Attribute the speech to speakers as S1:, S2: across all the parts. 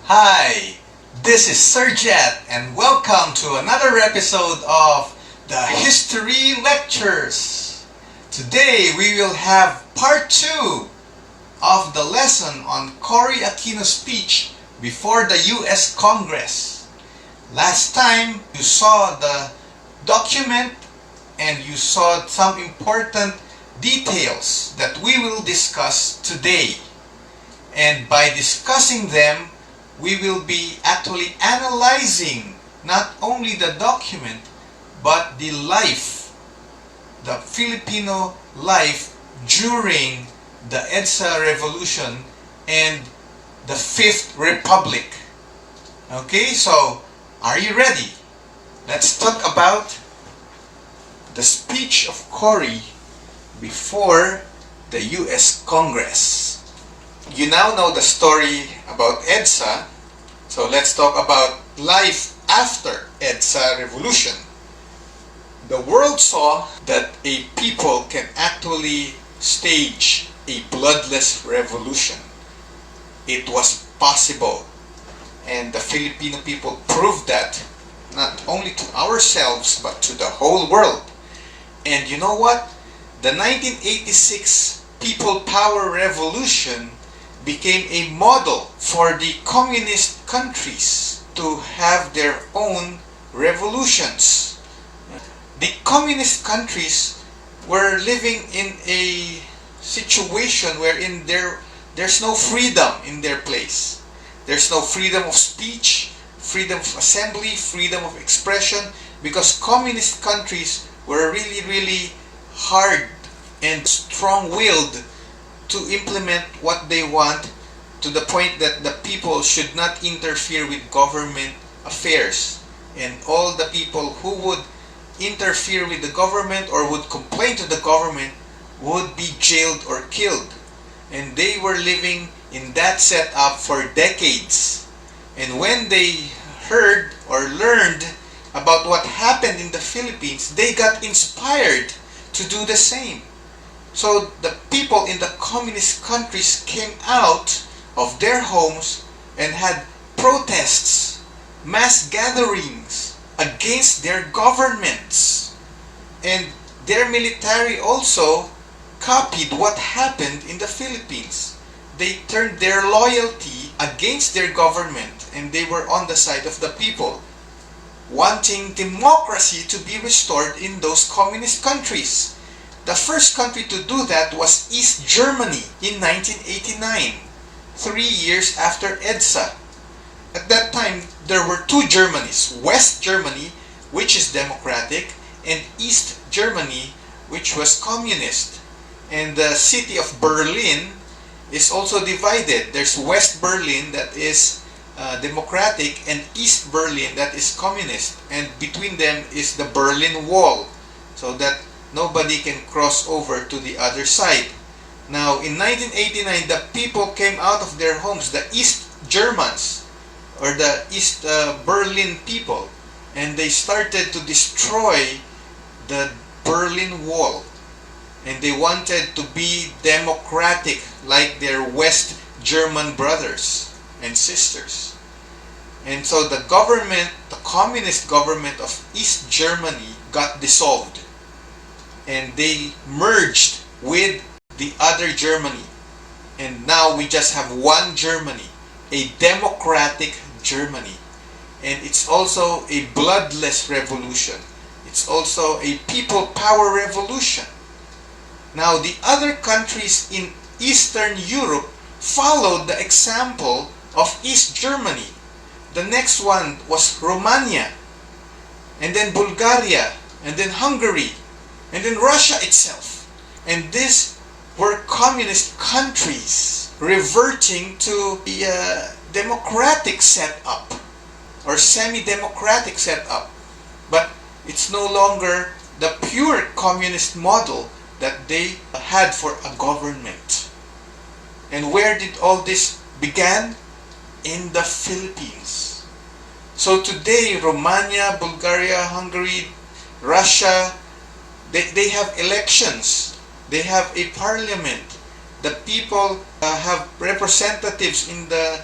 S1: Hi, this is Sir Jet and welcome to another episode of the History Lectures. Today we will have part 2 of the lesson on Corys Speech before the US Congress. Last time you saw the document and you saw some important details that we will discuss today. And by discussing them, we will be actually analyzing not only the document but the life, the Filipino life during the EDSA revolution and the Fifth Republic. Okay, so are you ready? Let's talk about the speech of Cory before the US Congress. You now know the story about EDSA, so let's talk about life after EDSA revolution. The world saw that a people can actually stage a bloodless revolution. It was possible, and the Filipino people proved that not only to ourselves but to the whole world. And you know what? The 1986 People Power Revolution became a model for the communist countries to have their own revolutions. The communist countries were living in a situation wherein there's no freedom in their place. There's no freedom of speech, freedom of assembly, freedom of expression, because communist countries were really hard and strong-willed to implement what they want, to the point that the people should not interfere with government affairs. And all the people who would interfere with the government or would complain to the government would be jailed or killed. And they were living in that setup for decades. And when they heard or learned about what happened in the Philippines, they got inspired to do the same. So the people in the communist countries came out of their homes and had protests, mass gatherings against their governments. And their military also copied what happened in the Philippines. They turned their loyalty against their government and they were on the side of the people, wanting democracy to be restored in those communist countries. The first country to do that was East Germany in 1989, 3 years after EDSA. At that time, there were two Germanys, West Germany, which is democratic, and East Germany, which was communist. And the city of Berlin is also divided. There's West Berlin that is democratic and East Berlin that is communist. And between them is the Berlin Wall, so that nobody can cross over to the other side. Now, in 1989, the people came out of their homes, the East Germans, or the East Berlin people, and they started to destroy the Berlin Wall. And they wanted to be democratic like their West German brothers and sisters. And so the government, the communist government of East Germany got dissolved. And they merged with the other Germany. And now we just have one Germany, a democratic Germany. And it's also a bloodless revolution. It's also a people power revolution. Now the other countries in Eastern Europe followed the example of East Germany. The next one was Romania, and then Bulgaria, and then Hungary, and then Russia itself. And these were communist countries reverting to the democratic setup or semi-democratic setup. But it's no longer the pure communist model that they had for a government. And where did all this began? In the Philippines. So today, Romania, Bulgaria, Hungary, Russia, they have elections. They have a parliament. The people have representatives in the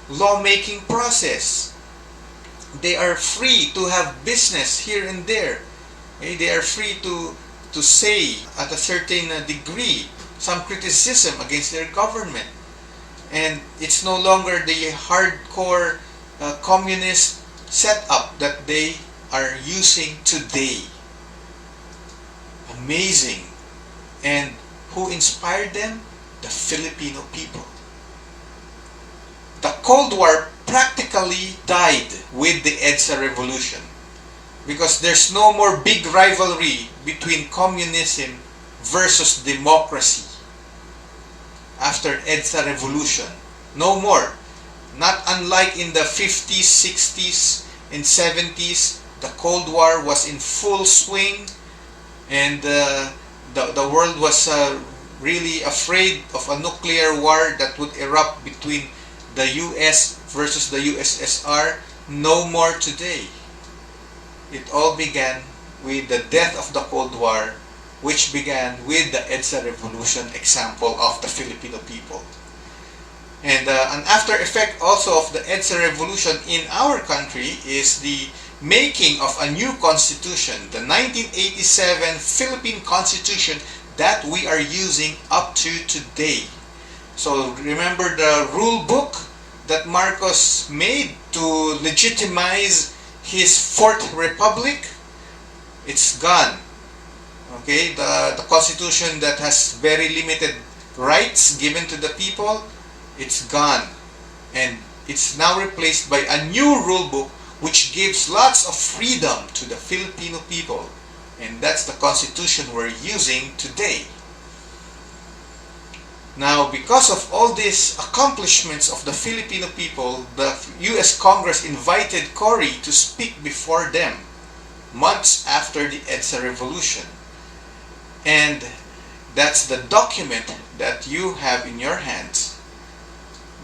S1: lawmaking process. They are free to have business here and there. Okay? They are free to say at a certain degree some criticism against their government. And it's no longer the hardcore communist setup that they are using today. Amazing. And who inspired them? The Filipino people. The Cold War practically died with the EDSA revolution, because there's no more big rivalry between communism versus democracy after EDSA revolution. No more. Not unlike in the 50s, 60s, and 70s, the Cold War was in full swing, and the world was really afraid of a nuclear war that would erupt between the US versus the USSR. No more today. It all began with the death of the Cold War, which began with the EDSA revolution example of the Filipino people. And an after effect also of the EDSA revolution in our country is the making of a new constitution, the 1987 Philippine Constitution that we are using up to today. So remember the rule book that Marcos made to legitimize his Fourth Republic? It's gone. Okay, the constitution that has very limited rights given to the people, it's gone. And it's now replaced by a new rule book which gives lots of freedom to the Filipino people. And that's the constitution we're using today. Now, because of all these accomplishments of the Filipino people, the US Congress invited Cory to speak before them months after the EDSA revolution. And that's the document that you have in your hands.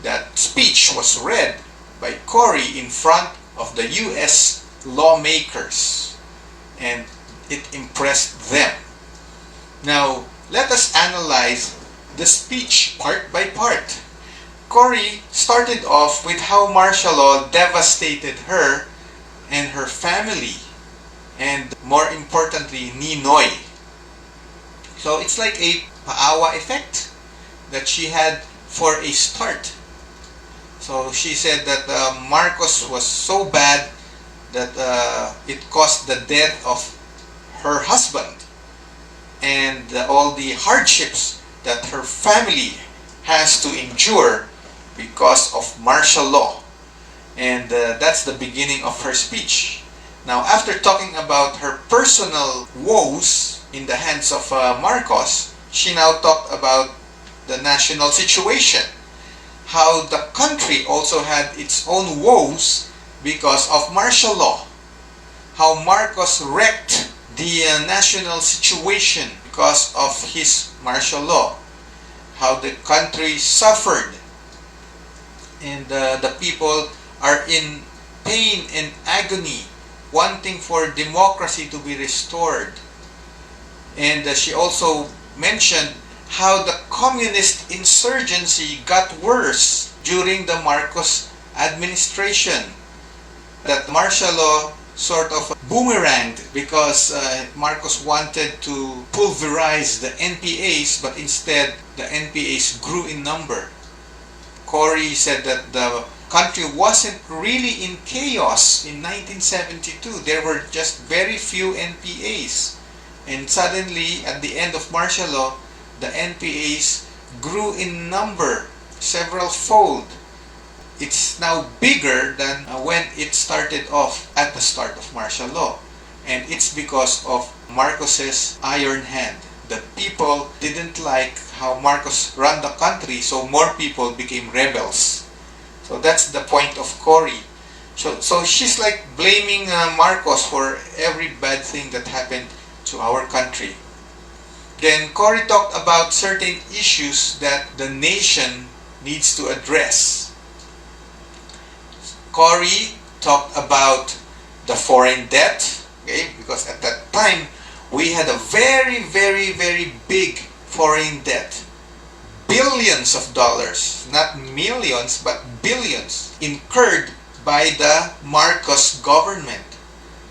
S1: That speech was read by Cory in front of the US lawmakers, and it impressed them. Now, let us analyze the speech part by part. Cory started off with how martial law devastated her and her family, and more importantly, Ninoy. So it's like a paawa effect that she had for a start. So she said that Marcos was so bad that it caused the death of her husband, and all the hardships that her family has to endure because of martial law. And that's the beginning of her speech. Now, after talking about her personal woes in the hands of Marcos, she now talked about the national situation. How the country also had its own woes because of martial law. How Marcos wrecked the national situation because of his martial law. How the country suffered, and the people are in pain and agony, wanting for democracy to be restored. And she also mentioned how the communist insurgency got worse during the Marcos administration. That martial law sort of boomeranged because Marcos wanted to pulverize the NPAs, but instead the NPAs grew in number. Cory said that the country wasn't really in chaos in 1972. There were just very few NPAs. And suddenly, at the end of martial law, the NPAs grew in number several fold. It's now bigger than when it started off at the start of martial law. And it's because of Marcos's iron hand. The people didn't like how Marcos ran the country, so more people became rebels. So that's the point of Cory. So she's like blaming Marcos for every bad thing that happened to our country. Then Cory talked about certain issues that the nation needs to address. Cory talked about the foreign debt, okay, because at that time we had a very, very, very big foreign debt. billions of dollars, not millions, but billions, incurred by the Marcos government.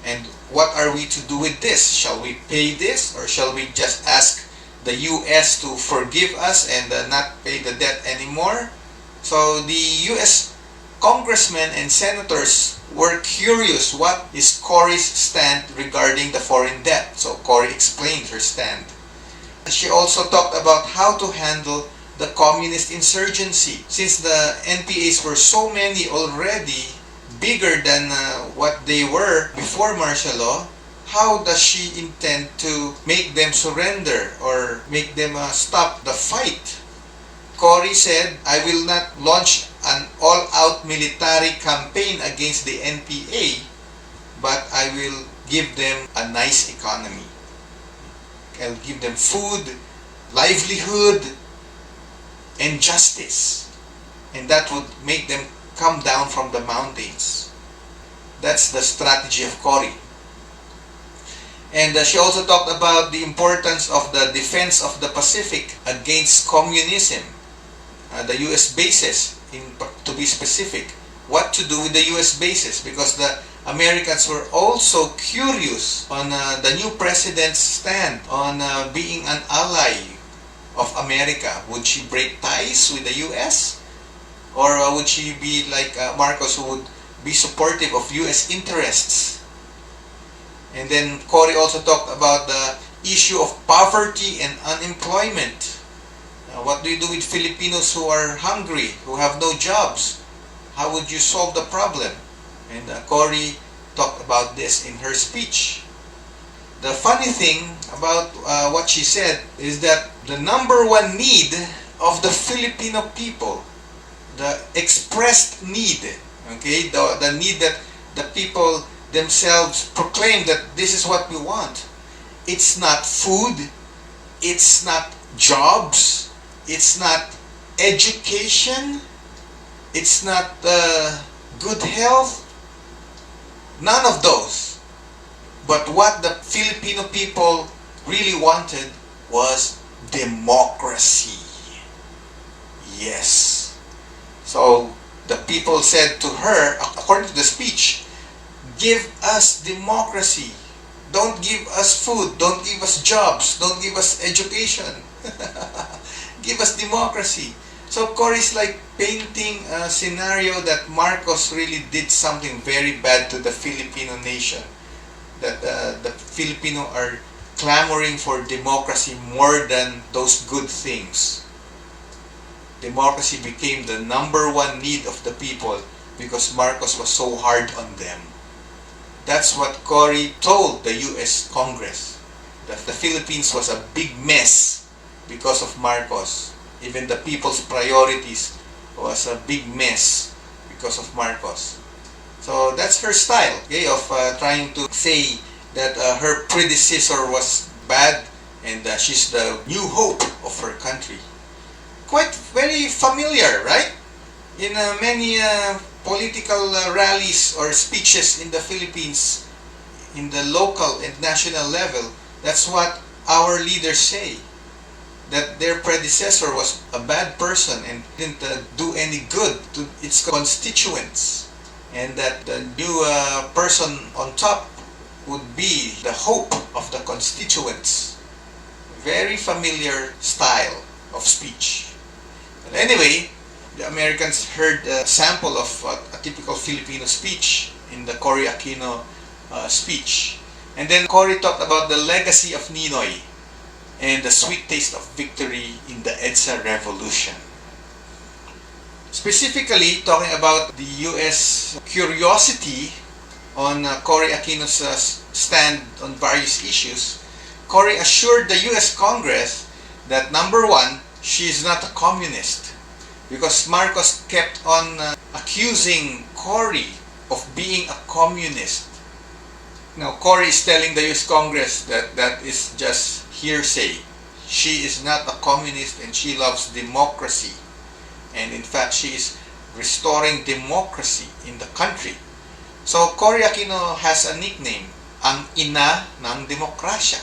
S1: And what are we to do with this? Shall we pay this, or shall we just ask the US to forgive us and not pay the debt anymore? So the US congressmen and senators were curious what is Cory's stand regarding the foreign debt. So Cory explained her stand. She also talked about how to handle the communist insurgency. Since the NPAs were so many already, bigger than what they were before martial law, how does she intend to make them surrender or make them stop the fight? Cory said, I will not launch an all-out military campaign against the NPA, but I will give them a nice economy. I'll give them food, livelihood, and justice. And that would make them come down from the mountains. That's the strategy of Cory. And she also talked about the importance of the defense of the Pacific against communism. The US bases, to be specific. What to do with the US bases, because the Americans were also curious on the new president's stand on being an ally of America. Would she break ties with the US? Or would she be like Marcos, who would be supportive of US interests? And then Cory also talked about the issue of poverty and unemployment. What do you do with Filipinos who are hungry, who have no jobs? How would you solve the problem? And Cory talked about this in her speech. The funny thing about what she said is that the number one need of the Filipino people, the expressed need, okay, the need that the people themselves proclaim that this is what we want. It's not food, it's not jobs, it's not education, it's not good health, none of those. But what the Filipino people really wanted was democracy. Yes. So the people said to her, according to the speech, give us democracy. Don't give us food. Don't give us jobs. Don't give us education. Give us democracy. So Cory's like painting a scenario that Marcos really did something very bad to the Filipino nation. That the Filipino are clamoring for democracy more than those good things. Democracy became the number one need of the people because Marcos was so hard on them. That's what Cory told the US Congress, that the Philippines was a big mess because of Marcos. Even the people's priorities was a big mess because of Marcos. So that's her style, okay, of trying to say that her predecessor was bad and she's the new hope of her country. Quite very familiar, right? In many political rallies or speeches in the Philippines, in the local and national level, that's what our leaders say. That their predecessor was a bad person and didn't do any good to its constituents. And that the new person on top would be the hope of the constituents. Very familiar style of speech. But anyway, the Americans heard a sample of a typical Filipino speech in the Cory Aquino speech. And then Cory talked about the legacy of Ninoy and the sweet taste of victory in the EDSA revolution. Specifically, talking about the US curiosity on Cory Aquino's stand on various issues, Cory assured the US Congress that number one, she is not a communist. Because Marcos kept on accusing Cory of being a communist. Now, Cory is telling the US Congress that that is just hearsay. She is not a communist and she loves democracy. And in fact, she is restoring democracy in the country. So, Cory Aquino has a nickname, ang ina ng demokrasya.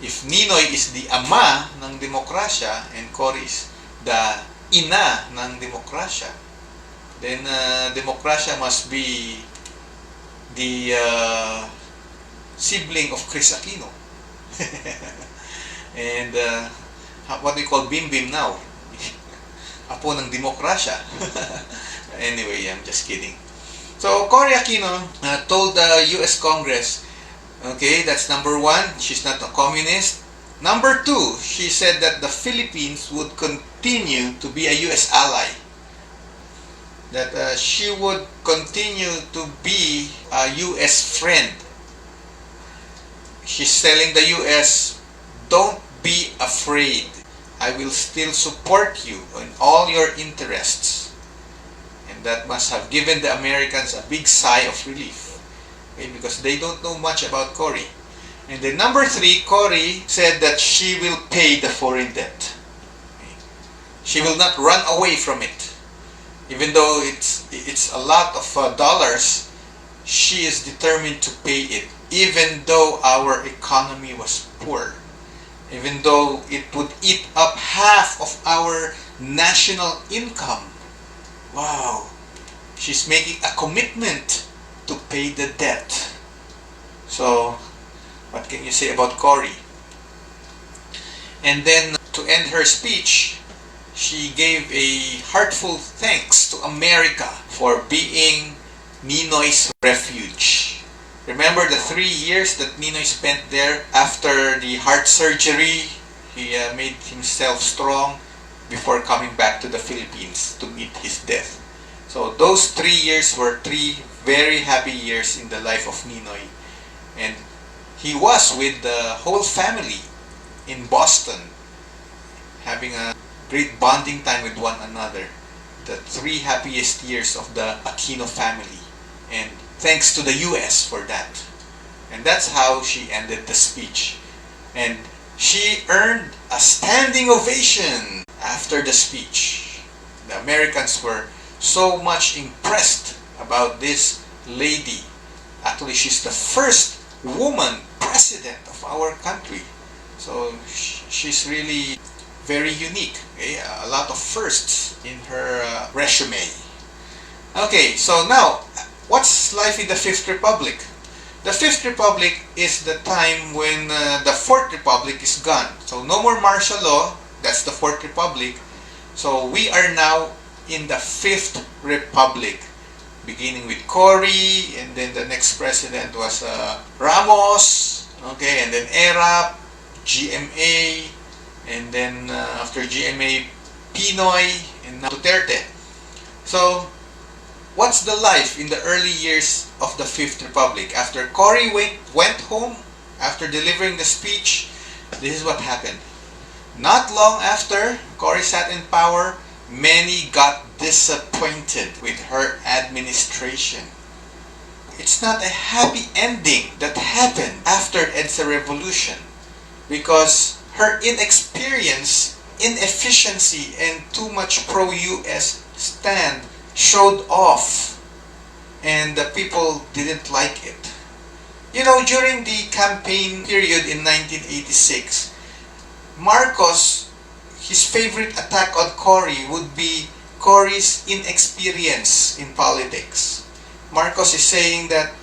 S1: If Ninoy is the ama ng demokrasya and Cory is the ina ng demokrasya. Then demokrasya must be the sibling of Chris Aquino. And what we call Bim Bim now. Apo ng demokrasya. Anyway, I'm just kidding. So, Cory Aquino told the US Congress, okay, that's number one, she's not a communist. Number two, she said that the Philippines would continue to be a US ally. That she would continue to be a US friend. She's telling the US, don't be afraid. I will still support you in all your interests. And that must have given the Americans a big sigh of relief. Okay, because they don't know much about Cory. And then number three, Cory said that she will pay the foreign debt. Okay. She will not run away from it. Even though it's a lot of dollars, she is determined to pay it. Even though our economy was poor. Even though it would eat up half of our national income. Wow. She's making a commitment to pay the debt. So, what can you say about Cory? And then, to end her speech, she gave a heartfelt thanks to America for being Ninoy's refuge. Remember the 3 years that Ninoy spent there after the heart surgery? He made himself strong before coming back to the Philippines to meet his death. So those 3 years were 3 very happy years in the life of Ninoy. And he was with the whole family in Boston, having a great bonding time with one another. The 3 happiest years of the Aquino family. And thanks to the US for that. And that's how she ended the speech. And she earned a standing ovation after the speech. The Americans were so much impressed about this lady. Actually, she's the first woman president of our country. So she's really very unique. Okay? A lot of firsts in her resume. Okay, so now, what's life in the Fifth Republic? The Fifth Republic is the time when the Fourth Republic is gone. So no more martial law, that's the Fourth Republic. So we are now in the Fifth Republic, beginning with Cory, and then the next president was Ramos, okay, and then ERAP, GMA, and then after GMA, Pinoy, and now Duterte. So, what's the life in the early years of the Fifth Republic? After Cory went home, after delivering the speech, this is what happened. Not long after Cory sat in power, many got disappointed with her administration. It's not a happy ending that happened after EDSA revolution, because her inexperience, inefficiency, and too much pro-US stand showed off, and the people didn't like it. You know, during the campaign period in 1986, Marcos, his favorite attack on Cory would be Cory's inexperience in politics. Marcos is saying that,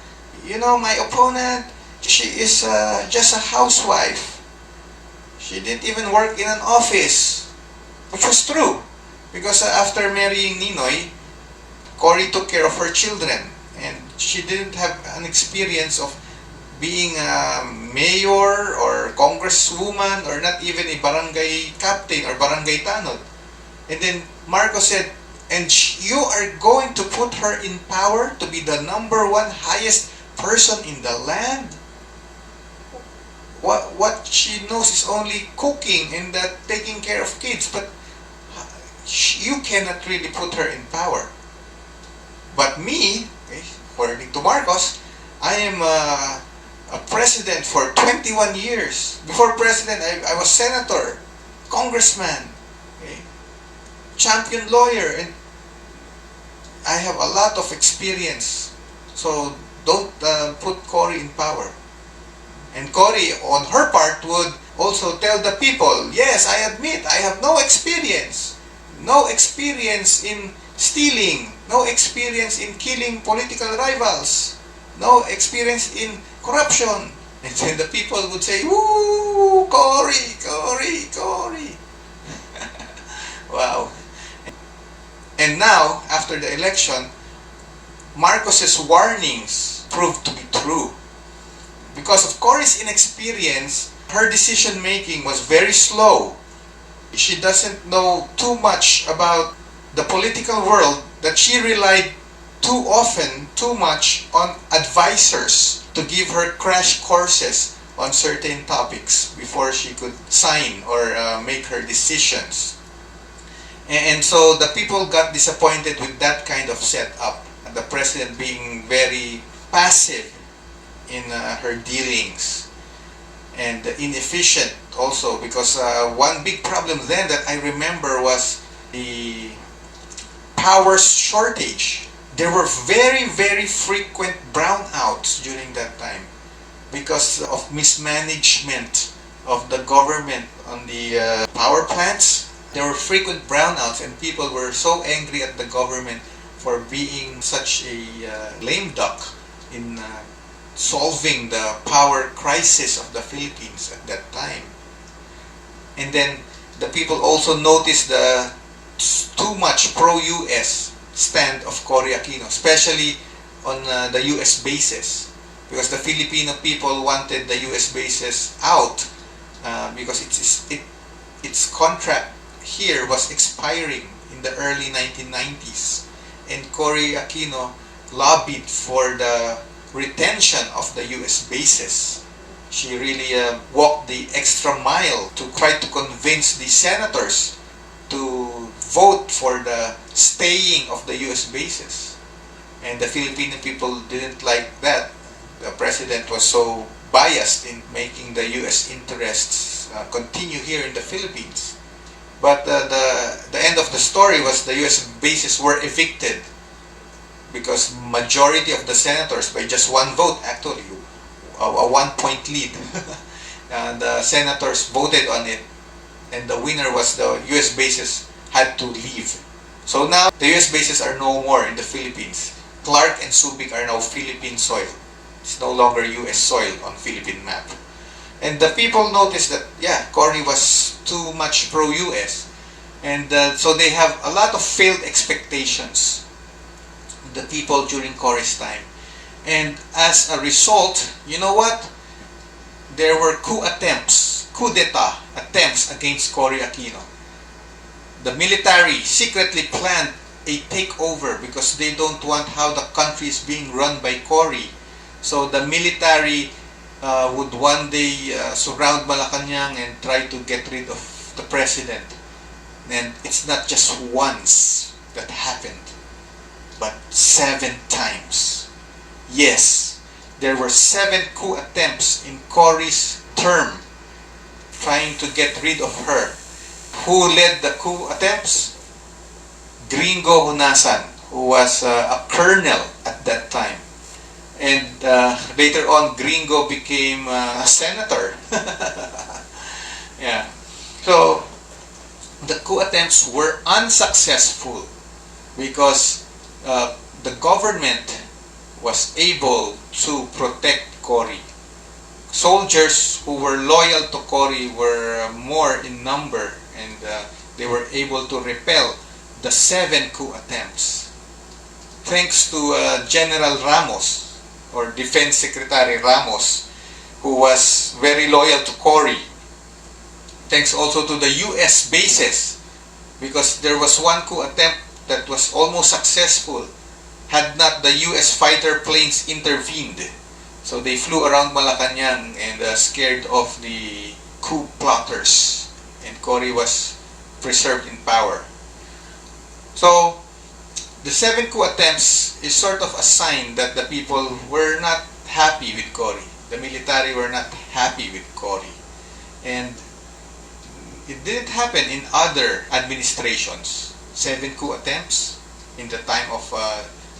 S1: you know, my opponent, she is just a housewife. She didn't even work in an office, which was true, because after marrying Ninoy, Cory took care of her children, and she didn't have an experience of being a mayor or congresswoman or not even a barangay captain or barangay tanod. And then Marcos said, and you are going to put her in power to be the #1 highest person in the land? What she knows is only cooking and taking care of kids, but you cannot really put her in power. But me, okay, according to Marcos, I am a president for 21 years. Before president, I was senator, congressman, okay, champion lawyer, and I have a lot of experience. So don't put Cory in power. And Cory, on her part, would also tell the people, yes, I admit I have no experience. no experience in stealing, no experience in killing political rivals, no experience in corruption. And then the people would say, "Woo, Cory, Cory, Cory." Wow. And now, after the election, Marcos's warnings proved to be true. Because of Cory's inexperience, her decision making was very slow. She doesn't know too much about the political world, that she relied too often, too much on advisors to give her crash courses on certain topics before she could sign or make her decisions. And so the people got disappointed with that kind of setup. The president being very passive in her dealings and inefficient also, because one big problem then that I remember was the power shortage. There were very, very frequent brownouts during that time because of mismanagement of the government on the power plants. There were frequent brownouts, and people were so angry at the government for being such a lame duck in solving the power crisis of the Philippines at that time. And then the people also noticed the too much pro-US stand of Cory Aquino, especially on the US bases, because the Filipino people wanted the US bases out because its contract here was expiring in the early 1990s, and Cory Aquino lobbied for the retention of the US bases. She really walked the extra mile to try to convince the senators to vote for the staying of the US bases. And the Filipino people didn't like that. The president was so biased in making the US interests continue here in the Philippines. But the end of the story was the US bases were evicted because majority of the senators, by just one vote actually, a 1-point lead, the senators voted on it, and the winner was the US bases had to leave. So now the US bases are no more in the Philippines. Clark and Subic are now Philippine soil. It's no longer US soil on Philippine map. And the people noticed that, yeah, Cory was too much pro-US. And so they have a lot of failed expectations, the people during Cory's time. And as a result, you know what? There were coup d'etat attempts against Cory Aquino. The military secretly planned a takeover because they don't want how the country is being run by Cory. So the military would one day surround Malacanang and try to get rid of the president. And it's not just once that happened, but 7 times. Yes, there were 7 coup attempts in Cory's term trying to get rid of her. Who led the coup attempts? Gringo Hunasan, who was a colonel at that time. And later on, Gringo became a senator. Yeah. So, the coup attempts were unsuccessful because the government was able to protect Cory. Soldiers who were loyal to Cory were more in number, and they were able to repel the 7 coup attempts. Thanks to General Ramos, or Defense Secretary Ramos, who was very loyal to Cory. Thanks also to the US bases, because there was one coup attempt that was almost successful had not the US fighter planes intervened. So they flew around Malacanang and scared off the coup plotters, and Cory was preserved in power. So the 7 coup attempts is sort of a sign that the people were not happy with Cory. The military were not happy with Cory. And it didn't happen in other administrations. 7 coup attempts in the time of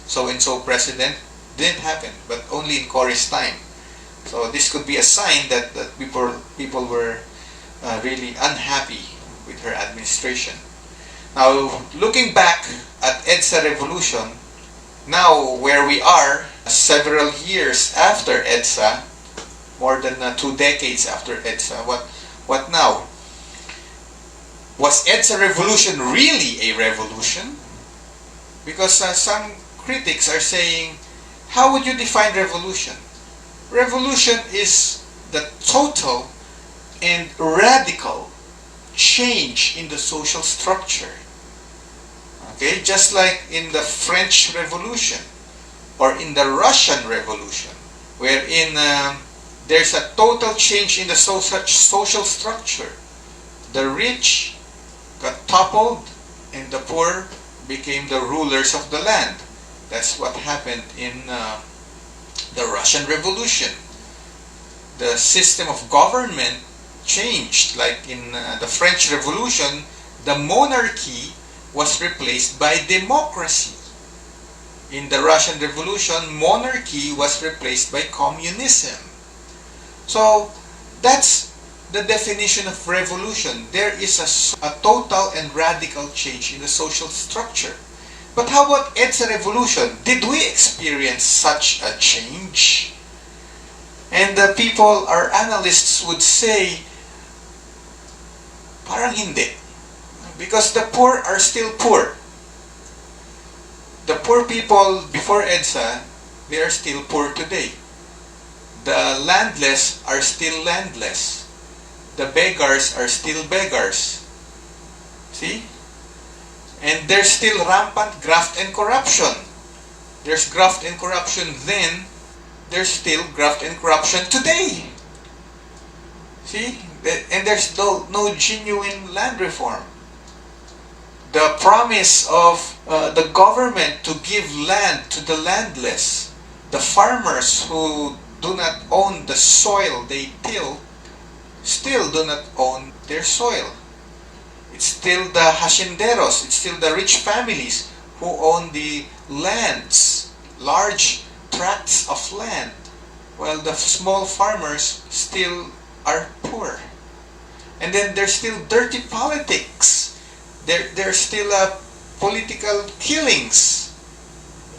S1: so-and-so president didn't happen, but only in Cory's time. So this could be a sign that people were really unhappy with her administration. Now, looking back at EDSA revolution, now where we are, several years after EDSA, more than 2 decades after EDSA, what now? Was EDSA revolution really a revolution? Because some critics are saying, how would you define revolution? Revolution is the total and radical change in the social structure. Okay, just like in the French Revolution or in the Russian Revolution, wherein there's a total change in the social structure. The rich got toppled and the poor became the rulers of the land. That's what happened in the Russian Revolution. The system of government changed. Like in the French Revolution, the monarchy was replaced by democracy. In the Russian Revolution, monarchy was replaced by communism. So that's the definition of revolution. There is a total and radical change in the social structure. But how about EDSA revolution? Did we experience such a change? And the people, our analysts would say, parang hindi. Because the poor are still poor. The poor people before EDSA, they are still poor today. The landless are still landless. The beggars are still beggars. See? And there's still rampant graft and corruption. There's graft and corruption then, there's still graft and corruption today. See? And there's no genuine land reform. The promise of the government to give land to the landless, the farmers who do not own the soil they till, still do not own their soil. It's still the hacienderos, it's still the rich families who own the lands, large tracts of land, while the small farmers still are poor. And then there's still dirty politics. There's still political killings.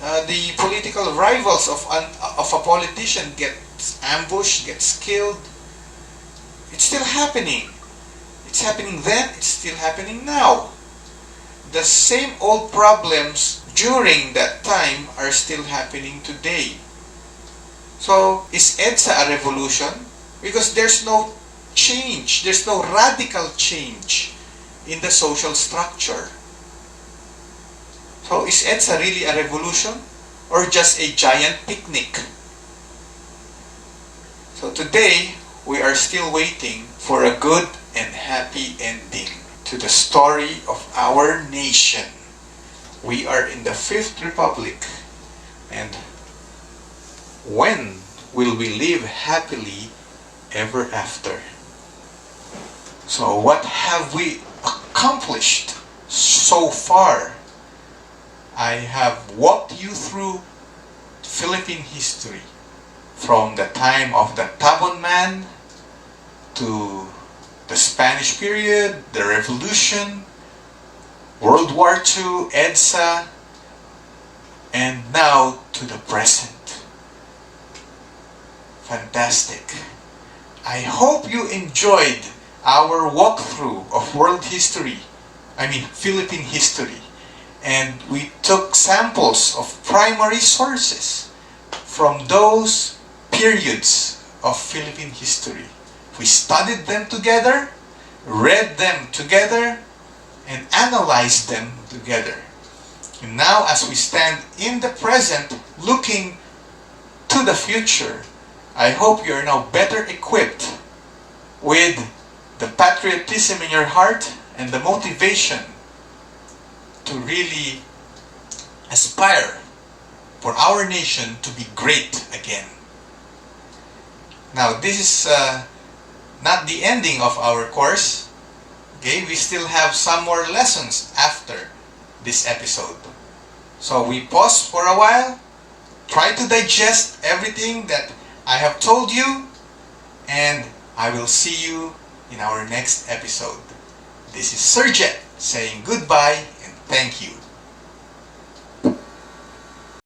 S1: The political rivals of a politician gets ambushed, gets killed. It's still happening. It's happening then, it's still happening now. The same old problems during that time are still happening today. So, is EDSA a revolution? Because there's no change, there's no radical change in the social structure. So, is EDSA really a revolution or just a giant picnic? So today, we are still waiting for a good and happy ending to the story of our nation. We are in the Fifth Republic, and when will we live happily ever after? So what have we accomplished so far? I have walked you through Philippine history from the time of the Tabon Man to the Spanish period, the Revolution, World War II, EDSA, and now to the present. Fantastic. I hope you enjoyed our walkthrough of world history, Philippine history, and we took samples of primary sources from those periods of Philippine history. We studied them together, read them together, and analyzed them together. And now as we stand in the present, looking to the future, I hope you are now better equipped with the patriotism in your heart and the motivation to really aspire for our nation to be great again. Now, this is not the ending of our course. Okay, we still have some more lessons after this episode. So we pause for a while, try to digest everything that I have told you, and I will see you in our next episode. This is Sir Jet saying goodbye and thank you.